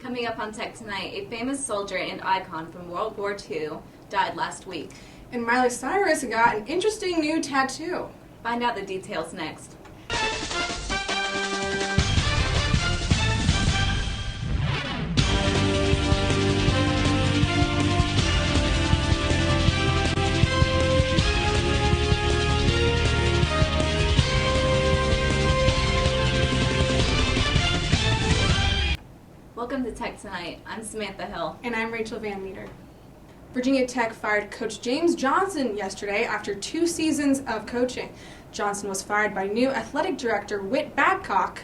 Coming up on Tech Tonight, a famous soldier and icon from World War II died last week. And Miley Cyrus got an interesting new tattoo. Find out the details next. Welcome to Tech Tonight. I'm Samantha Hill. And I'm Rachel Van Meter. Virginia Tech fired Coach James Johnson yesterday after 2 seasons of coaching. Johnson was fired by new athletic director Whit Babcock.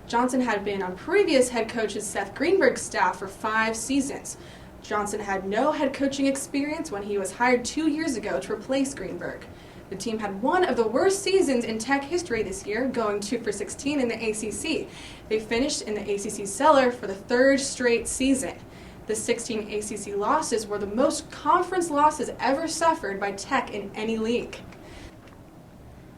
Johnson had been on previous head coach Seth Greenberg's staff for 5 seasons. Johnson had no head coaching experience when he was hired 2 years ago to replace Greenberg. The team had one of the worst seasons in Tech history this year, going 2-16 in the ACC. They finished in the ACC cellar for the 3rd straight season. The 16 ACC losses were the most conference losses ever suffered by Tech in any league.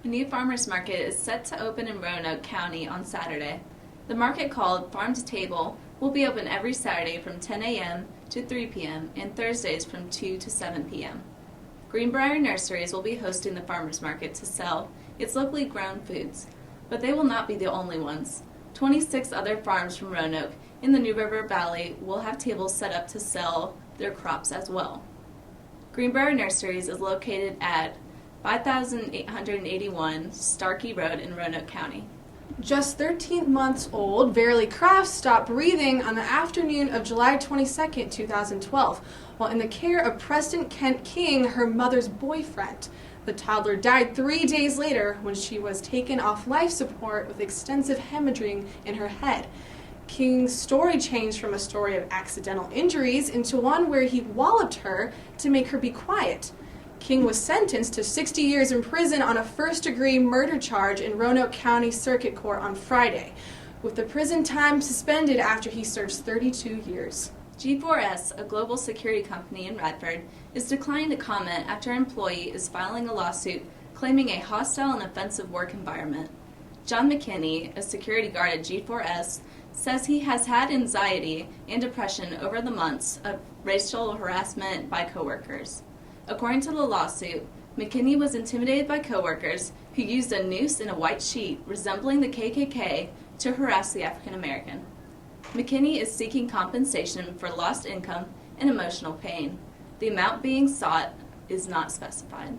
A new farmers market is set to open in Roanoke County on Saturday. The market, called Farm to Table, will be open every Saturday from 10 a.m. to 3 p.m. and Thursdays from 2 to 7 p.m. Greenbrier Nurseries will be hosting the farmers market to sell its locally grown foods, but they will not be the only ones. 26 other farms from Roanoke in the New River Valley will have tables set up to sell their crops as well. Greenbrier Nurseries is located at 5881 Starkey Road in Roanoke County. Just 13 months old, Verily Crafts stopped breathing on the afternoon of July 22, 2012, while in the care of Preston Kent King, her mother's boyfriend. The toddler died 3 days later when she was taken off life support with extensive hemorrhaging in her head. King's story changed from a story of accidental injuries into one where he walloped her to make her be quiet. King was sentenced to 60 years in prison on a first-degree murder charge in Roanoke County Circuit Court on Friday, with the prison time suspended after he serves 32 years. G4S, a global security company in Radford, is declining to comment after an employee is filing a lawsuit claiming a hostile and offensive work environment. John McKinney, a security guard at G4S, says he has had anxiety and depression over the months of racial harassment by coworkers. According to the lawsuit, McKinney was intimidated by coworkers who used a noose and a white sheet resembling the KKK to harass the African American. McKinney is seeking compensation for lost income and emotional pain. The amount being sought is not specified.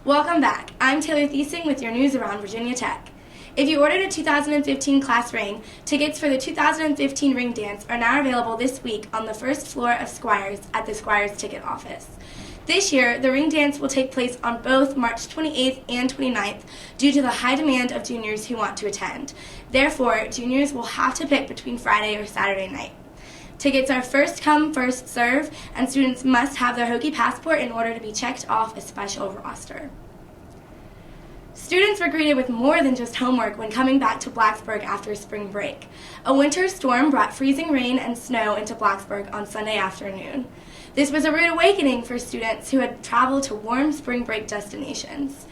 Welcome back. I'm Taylor Thiesing with your news around Virginia Tech. If you ordered a 2015 class ring, tickets for the 2015 ring dance are now available this week on the first floor of Squires at the Squires ticket office. This year, the ring dance will take place on both March 28th and 29th due to the high demand of juniors who want to attend. Therefore, juniors will have to pick between Friday or Saturday night. Tickets are first come, first serve, and students must have their Hokie passport in order to be checked off a special roster. Students were greeted with more than just homework when coming back to Blacksburg after spring break. A winter storm brought freezing rain and snow into Blacksburg on Sunday afternoon. This was a rude awakening for students who had traveled to warm spring break destinations.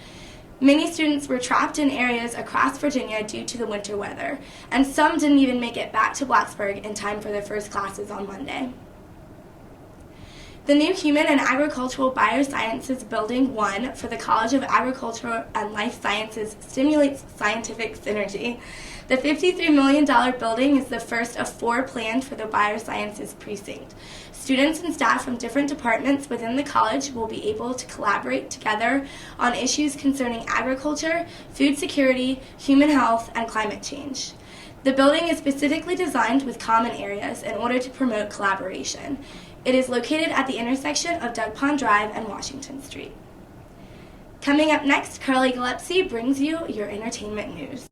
Many students were trapped in areas across Virginia due to the winter weather, and some didn't even make it back to Blacksburg in time for their first classes on Monday. The new Human and Agricultural Biosciences Building 1 for the College of Agricultural and Life Sciences stimulates scientific synergy. The $53 million building is the first of 4 planned for the Biosciences precinct. Students and staff from different departments within the college will be able to collaborate together on issues concerning agriculture, food security, human health, and climate change. The building is specifically designed with common areas in order to promote collaboration. It is located at the intersection of Doug Pond Drive and Washington Street. Coming up next, Carly Gillespie brings you your entertainment news.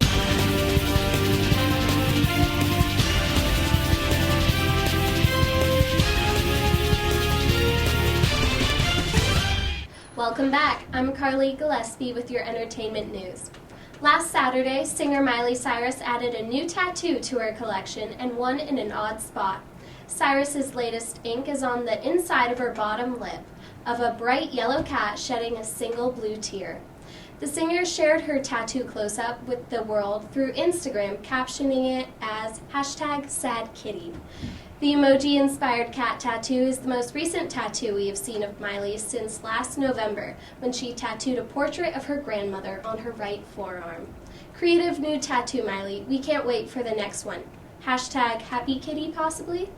Welcome back. I'm Carly Gillespie with your entertainment news. Last Saturday, singer Miley Cyrus added a new tattoo to her collection and one in an odd spot. Cyrus's latest ink is on the inside of her bottom lip. of a bright yellow cat shedding a single blue tear. The singer shared her tattoo close-up with the world through Instagram, captioning it as #SadKitty. The emoji-inspired cat tattoo is the most recent tattoo we have seen of Miley since last November, when she tattooed a portrait of her grandmother on her right forearm. Creative new tattoo, Miley. We can't wait for the next one. #HappyKitty, possibly?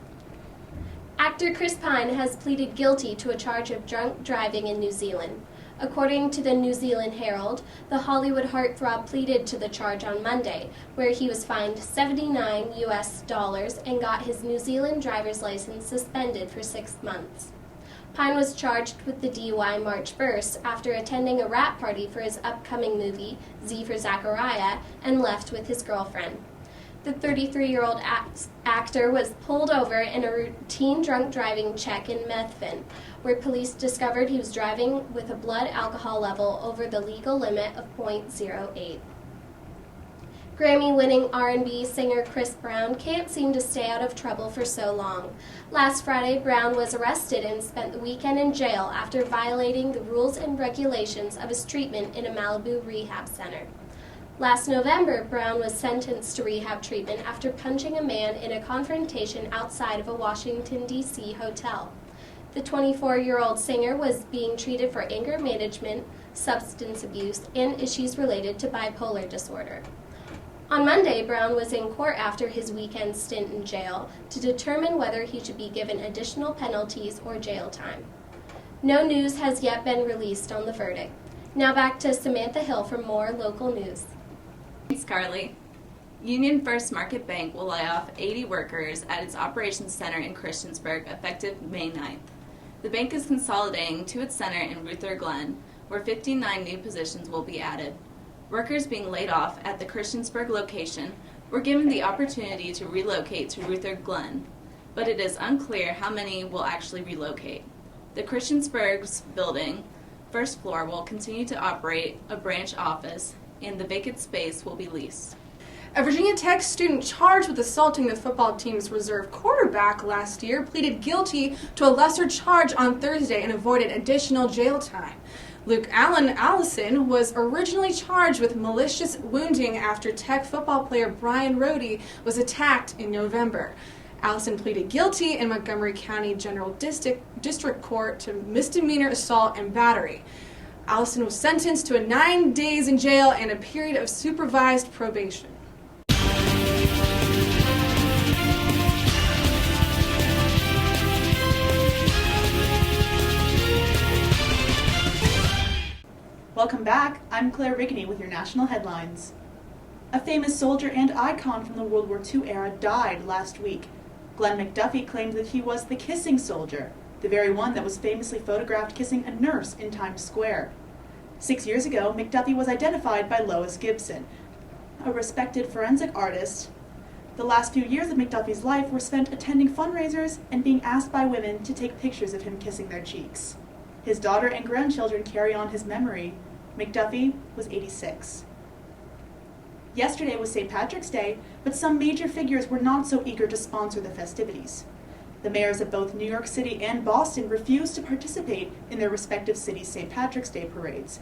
Actor Chris Pine has pleaded guilty to a charge of drunk driving in New Zealand. According to the New Zealand Herald, the Hollywood heartthrob pleaded to the charge on Monday, where he was fined $79 and got his New Zealand driver's license suspended for 6 months. Pine was charged with the DUI March 1st after attending a wrap party for his upcoming movie, Z for Zachariah, and left with his girlfriend. The 33-year-old actor was pulled over in a routine drunk driving check in Methven, where police discovered he was driving with a blood alcohol level over the legal limit of .08. Grammy-winning R&B singer Chris Brown can't seem to stay out of trouble for so long. Last Friday, Brown was arrested and spent the weekend in jail after violating the rules and regulations of his treatment in a Malibu rehab center. Last November, Brown was sentenced to rehab treatment after punching a man in a confrontation outside of a Washington, D.C. hotel. The 24-year-old singer was being treated for anger management, substance abuse, and issues related to bipolar disorder. On Monday, Brown was in court after his weekend stint in jail to determine whether he should be given additional penalties or jail time. No news has yet been released on the verdict. Now back to Samantha Hill for more local news. Thanks, Carly. Union First Market Bank will lay off 80 workers at its operations center in Christiansburg effective May 9th. The bank is consolidating to its center in Ruther Glen, where 59 new positions will be added. Workers being laid off at the Christiansburg location were given the opportunity to relocate to Ruther Glen, but it is unclear how many will actually relocate. The Christiansburg's building, first floor, will continue to operate a branch office, and the vacant space will be leased. A Virginia Tech student charged with assaulting the football team's reserve quarterback last year pleaded guilty to a lesser charge on Thursday and avoided additional jail time. Luke Allison was originally charged with malicious wounding after Tech football player Brian Rohde was attacked in November. Allison pleaded guilty in Montgomery County General District Court to misdemeanor assault and battery. Allison was sentenced to 9 days in jail and a period of supervised probation. Welcome back. I'm Claire Rigney with your national headlines. A famous soldier and icon from the World War II era died last week. Glenn McDuffie claimed that he was the kissing soldier, the very one that was famously photographed kissing a nurse in Times Square. 6 years ago, McDuffie was identified by Lois Gibson, a respected forensic artist. The last few years of McDuffie's life were spent attending fundraisers and being asked by women to take pictures of him kissing their cheeks. His daughter and grandchildren carry on his memory. McDuffie was 86. Yesterday was St. Patrick's Day, but some major figures were not so eager to sponsor the festivities. The mayors of both New York City and Boston refused to participate in their respective cities' St. Patrick's Day parades.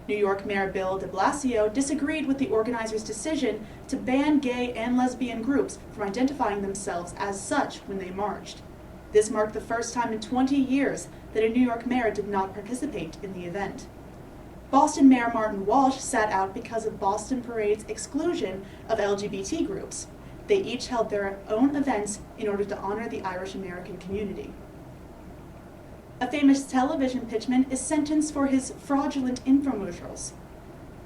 New York Mayor Bill de Blasio disagreed with the organizers' decision to ban gay and lesbian groups from identifying themselves as such when they marched. This marked the first time in 20 years that a New York mayor did not participate in the event. Boston Mayor Martin Walsh sat out because of Boston Parade's exclusion of LGBT groups. They each held their own events in order to honor the Irish American community. A famous television pitchman is sentenced for his fraudulent infomercials.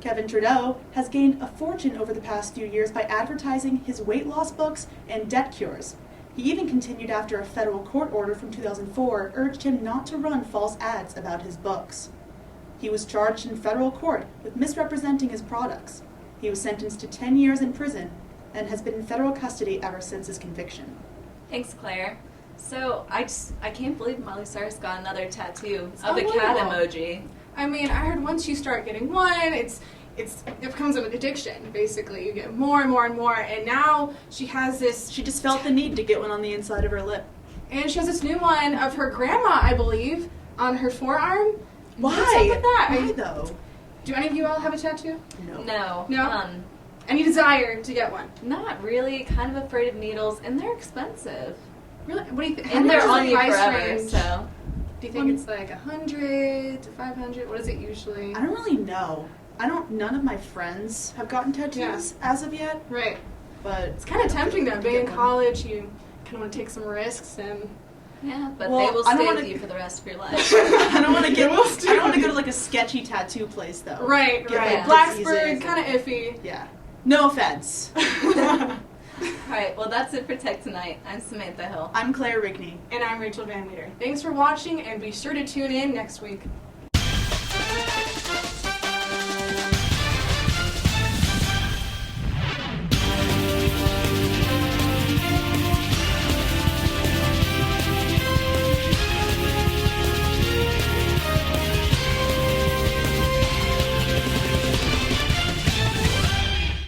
Kevin Trudeau has gained a fortune over the past few years by advertising his weight loss books and debt cures. He even continued after a federal court order from 2004 urged him not to run false ads about his books. He was charged in federal court with misrepresenting his products. He was sentenced to 10 years in prison and has been in federal custody ever since his conviction. Thanks, Claire. So I can't believe Miley Cyrus got another tattoo It's of the cat unbelievable. emoji. I mean, I heard once you start getting one, it becomes an addiction, basically. You get more and more and more, and now she has this... She just felt the need to get one on the inside of her lip. And she has this new one of her grandma, I believe, on her forearm. Why? What's up with that? Why though? Do any of you all have a tattoo? No. No? Any desire to get one? Not really. Kind of afraid of needles, and they're expensive. Really? What do you think? And they're on you price forever, range? so. Do you think it's like 100 to 500? What is it usually? I don't really know. None of my friends have gotten tattoos as of yet, Right. but It's kind of tempting though. Being in college, you kind of want to take some risks and. Yeah, but Well, they will I don't stay wanna- with you for the rest of your life. I don't want to get. I don't want to go to like a sketchy tattoo place though. Right, Get, right. like, Blacksburg, diseases kind of iffy. Yeah. No offense. Alright, well that's it for Tech Tonight. I'm Samantha Hill. I'm Claire Rigney. And I'm Rachel Van Meter. Thanks for watching, and be sure to tune in next week.